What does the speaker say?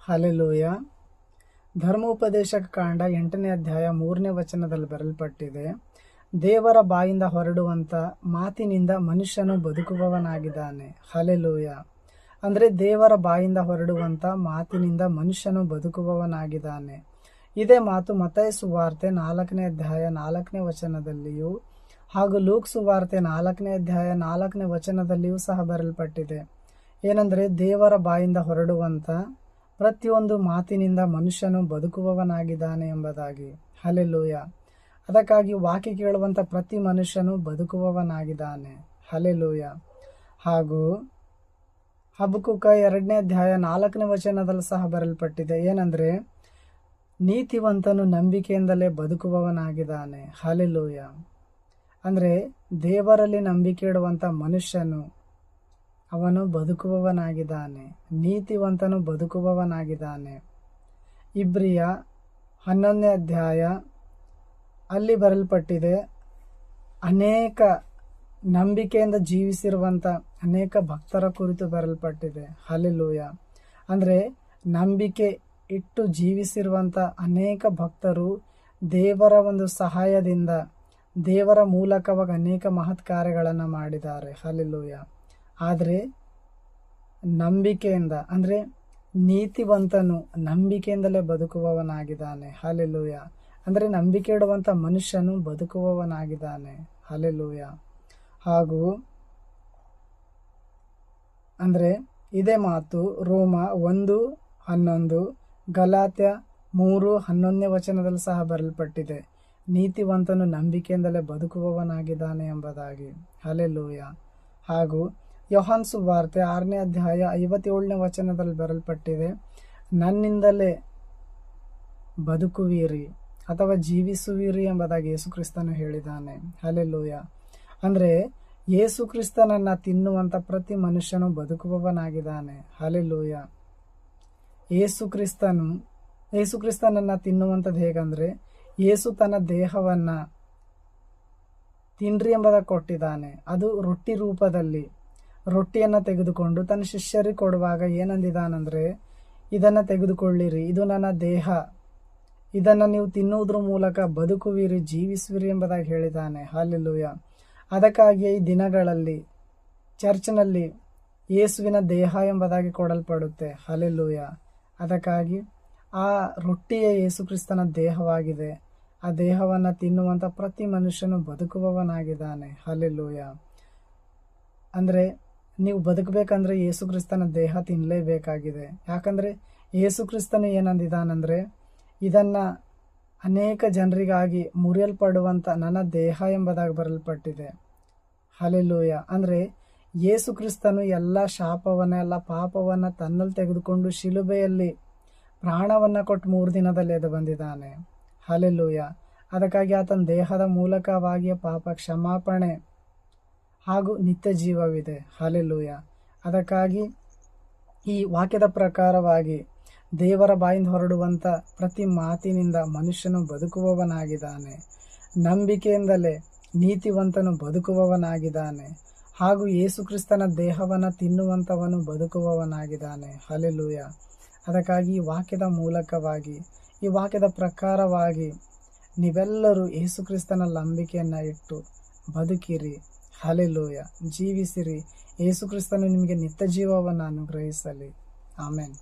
Hallelujah. ಧರ್ಮೋಪದೇಶಕ ಕಾಂಡ 8ನೇ ಅಧ್ಯಾಯ 3ನೇ ವಚನದಲ್ಲಿ ಬರೆಯಲ್ಪಟ್ಟಿದೆ, ದೇವರ ಬಾಯಿಂದ ಹೊರಡುವಂಥ ಮಾತಿನಿಂದ ಮನುಷ್ಯನು ಬದುಕುವವನಾಗಿದ್ದಾನೆ. ಹಲ್ಲೆಲೂಯ. ಅಂದರೆ ದೇವರ ಬಾಯಿಂದ ಹೊರಡುವಂಥ ಮಾತಿನಿಂದ ಮನುಷ್ಯನು ಬದುಕುವವನಾಗಿದ್ದಾನೆ. ಇದೇ ಮಾತು ಮತ್ತಾಯ ಸುವಾರ್ತೆ 4ನೇ ಅಧ್ಯಾಯ 4ನೇ ವಚನದಲ್ಲಿಯೂ ಹಾಗೂ ಲೂಕ್ ಸುವಾರ್ತೆ 4ನೇ ಅಧ್ಯಾಯ 4ನೇ ವಚನದಲ್ಲಿಯೂ ಸಹ ಬರೆಯಲ್ಪಟ್ಟಿದೆ. ಏನಂದರೆ ದೇವರ ಬಾಯಿಂದ ಹೊರಡುವಂಥ ಪ್ರತಿಯೊಂದು ಮಾತಿನಿಂದ ಮನುಷ್ಯನು ಬದುಕುವವನಾಗಿದ್ದಾನೆ ಎಂಬುದಾಗಿ. ಹಲ್ಲೆಲೂಯ. ಅದಕ್ಕಾಗಿ ವಾಕ್ಯ ಕೇಳುವಂಥ ಪ್ರತಿ ಮನುಷ್ಯನು ಬದುಕುವವನಾಗಿದ್ದಾನೆ. ಹಲ್ಲೆಲೂಯ. ಹಾಗೂ ಹಬಕ್ಕೂಕ 2ನೇ ಅಧ್ಯಾಯ 4ನೇ ವಚನದಲ್ಲಿ ಸಹ ಬರೆಯಲ್ಪಟ್ಟಿದೆ. ಏನಂದರೆ ನೀತಿವಂತನು ನಂಬಿಕೆಯಿಂದಲೇ ಬದುಕುವವನಾಗಿದ್ದಾನೆ. ಹಲ್ಲೆಲೂಯ. ಅಂದರೆ ದೇವರಲ್ಲಿ ನಂಬಿಕೆ ಇಡುವಂಥ ಮನುಷ್ಯನು ಅವನು ಬದುಕುವವನಾಗಿದ್ದಾನೆ. ನೀತಿವಂತನು ಬದುಕುವವನಾಗಿದ್ದಾನೆ. ಇಬ್ರಿಯ 11ನೇ ಅಧ್ಯಾಯ ಅಲ್ಲಿ ಬರೆಯಲ್ಪಟ್ಟಿದೆ, ಅನೇಕ ನಂಬಿಕೆಯಿಂದ ಜೀವಿಸಿರುವಂಥ ಅನೇಕ ಭಕ್ತರ ಕುರಿತು ಬರೆಯಲ್ಪಟ್ಟಿದೆ. ಹಲ್ಲೆಲೂಯ. ಅಂದರೆ ನಂಬಿಕೆ ಇಟ್ಟು ಜೀವಿಸಿರುವಂಥ ಅನೇಕ ಭಕ್ತರು ದೇವರ ಒಂದು ಸಹಾಯದಿಂದ ದೇವರ ಮೂಲಕವಾಗಿ ಅನೇಕ ಮಹತ್ ಕಾರ್ಯಗಳನ್ನು ಮಾಡಿದ್ದಾರೆ. ಹಲ್ಲೆಲೂಯ. ಆದರೆ ನಂಬಿಕೆಯಿಂದ ಅಂದರೆ ನೀತಿವಂತನು ನಂಬಿಕೆಯಿಂದಲೇ ಬದುಕುವವನಾಗಿದ್ದಾನೆ. ಹಲ್ಲೆಲೂಯ. ಅಂದರೆ ನಂಬಿಕೆ ಇಡುವಂಥ ಮನುಷ್ಯನು ಬದುಕುವವನಾಗಿದ್ದಾನೆ. ಹಲ್ಲೆಲೂಯ. ಹಾಗೂ ಅಂದರೆ ಇದೇ ಮಾತು ರೋಮ 1:11 ಗಲಾತ್ಯ 3:11ನೇ ವಚನದಲ್ಲಿ ಸಹ ಬರೆಯಲ್ಪಟ್ಟಿದೆ, ನೀತಿವಂತನು ನಂಬಿಕೆಯಿಂದಲೇ ಬದುಕುವವನಾಗಿದ್ದಾನೆ ಎಂಬುದಾಗಿ. ಹಲ್ಲೆಲೂಯ. ಹಾಗೂ ಯೋಹಾನ ಸುವಾರ್ತೆ 6ನೇ ಅಧ್ಯಾಯ 57ನೇ ವಚನದಲ್ಲಿ ಬರೆಯಲ್ಪಟ್ಟಿದೆ, ನನ್ನಿಂದಲೇ ಬದುಕುವಿರಿ ಅಥವಾ ಜೀವಿಸುವಿರಿ ಎಂಬುದಾಗಿ ಯೇಸು ಕ್ರಿಸ್ತನು ಹೇಳಿದ್ದಾನೆ. ಹಲ್ಲೆಲೂಯ. ಅಂದರೆ ಯೇಸು ಕ್ರಿಸ್ತನನ್ನು ತಿನ್ನುವಂಥ ಪ್ರತಿ ಮನುಷ್ಯನು ಬದುಕುವವನಾಗಿದ್ದಾನೆ. ಹಲ್ಲೆಲೂಯ. ಯೇಸು ಕ್ರಿಸ್ತನನ್ನು ತಿನ್ನುವಂಥದ್ದು ಹೇಗಂದರೆ, ಯೇಸು ತನ್ನ ದೇಹವನ್ನು ತಿನ್ರಿ ಎಂಬುದಾಗಿ ಕೊಟ್ಟಿದ್ದಾನೆ. ಅದು ರೊಟ್ಟಿ ರೂಪದಲ್ಲಿ ರೊಟ್ಟಿಯನ್ನು ತೆಗೆದುಕೊಂಡು ತನ್ನ ಶಿಷ್ಯರಿಗೆ ಕೊಡುವಾಗ ಏನಂದಿದ್ದಾನಂದರೆ, ಇದನ್ನು ತೆಗೆದುಕೊಳ್ಳಿರಿ, ಇದು ನನ್ನ ದೇಹ, ಇದನ್ನು ನೀವು ತಿನ್ನುವುದ್ರ ಮೂಲಕ ಬದುಕುವಿರಿ, ಜೀವಿಸುವಿರಿ ಎಂಬುದಾಗಿ ಹೇಳಿದ್ದಾನೆ. ಹಲ್ಲೆಲೂಯ. ಅದಕ್ಕಾಗಿಯೇ ಈ ದಿನಗಳಲ್ಲಿ ಚರ್ಚ್ನಲ್ಲಿ ಯೇಸುವಿನ ದೇಹ ಎಂಬುದಾಗಿ ಕೊಡಲ್ಪಡುತ್ತೆ. ಹಲ್ಲೆಲೂಯ. ಅದಕ್ಕಾಗಿ ಆ ರೊಟ್ಟಿಯೇ ಯೇಸು ಕ್ರಿಸ್ತನ ದೇಹವಾಗಿದೆ. ಆ ದೇಹವನ್ನು ತಿನ್ನುವಂಥ ಪ್ರತಿ ಮನುಷ್ಯನು ಬದುಕುವವನಾಗಿದ್ದಾನೆ. ಹಲ್ಲೆಲೂಯ. ಅಂದರೆ ನೀವು ಬದುಕಬೇಕಂದ್ರೆ ಯೇಸು ಕ್ರಿಸ್ತನ ದೇಹ ತಿನ್ನಲೇಬೇಕಾಗಿದೆ. ಯಾಕಂದರೆ ಯೇಸು ಕ್ರಿಸ್ತನು ಏನಂದಿದ್ದಾನಂದರೆ, ಇದನ್ನು ಅನೇಕ ಜನರಿಗಾಗಿ ಮುರಿಯಲ್ಪಡುವಂಥ ನನ್ನ ದೇಹ ಎಂಬುದಾಗಿ ಬರೆಯಲ್ಪಟ್ಟಿದೆ. ಹಲ್ಲೆಲೂಯ. ಅಂದರೆ ಯೇಸು ಕ್ರಿಸ್ತನು ಎಲ್ಲ ಶಾಪವನ್ನು ಎಲ್ಲ ಪಾಪವನ್ನು ತನ್ನಲ್ಲಿ ತೆಗೆದುಕೊಂಡು ಶಿಲುಬೆಯಲ್ಲಿ ಪ್ರಾಣವನ್ನು ಕೊಟ್ಟು 3 ದಿನದಲ್ಲಿ ಎದ್ದು ಬಂದಿದ್ದಾನೆ. ಹಲ್ಲೆಲೂಯ. ಅದಕ್ಕಾಗಿ ಆತನ ದೇಹದ ಮೂಲಕವಾಗಿಯೇ ಪಾಪ ಕ್ಷಮಾಪಣೆ ಹಾಗೂ ನಿತ್ಯ ಜೀವವಿದೆ. ಹಲ್ಲೆಲೂಯ. ಅದಕ್ಕಾಗಿ ಈ ವಾಕ್ಯದ ಪ್ರಕಾರವಾಗಿ ದೇವರ ಬಾಯಿಂದ ಹೊರಡುವಂಥ ಪ್ರತಿ ಮಾತಿನಿಂದ ಮನುಷ್ಯನು ಬದುಕುವವನಾಗಿದ್ದಾನೆ. ನಂಬಿಕೆಯಿಂದಲೇ ನೀತಿವಂತನು ಬದುಕುವವನಾಗಿದ್ದಾನೆ. ಹಾಗೂ ಯೇಸು ಕ್ರಿಸ್ತನ ದೇಹವನ್ನು ತಿನ್ನುವಂಥವನು ಬದುಕುವವನಾಗಿದ್ದಾನೆ. ಹಲ್ಲೆಲೂಯ. ಅದಕ್ಕಾಗಿ ಈ ವಾಕ್ಯದ ಮೂಲಕವಾಗಿ ಈ ವಾಕ್ಯದ ಪ್ರಕಾರವಾಗಿ ನೀವೆಲ್ಲರೂ ಯೇಸು ಕ್ರಿಸ್ತನ ನಂಬಿಕೆಯನ್ನು ಇಟ್ಟು ಬದುಕಿರಿ. ಹಲ್ಲೆಲೂಯ. ಜೀವಿಸಿರಿ. ಯೇಸು ಕ್ರಿಸ್ತನು ನಿಮಗೆ ನಿತ್ಯ ಜೀವವನ್ನು ಅನುಗ್ರಹಿಸಲಿ. ಆಮೆನ್.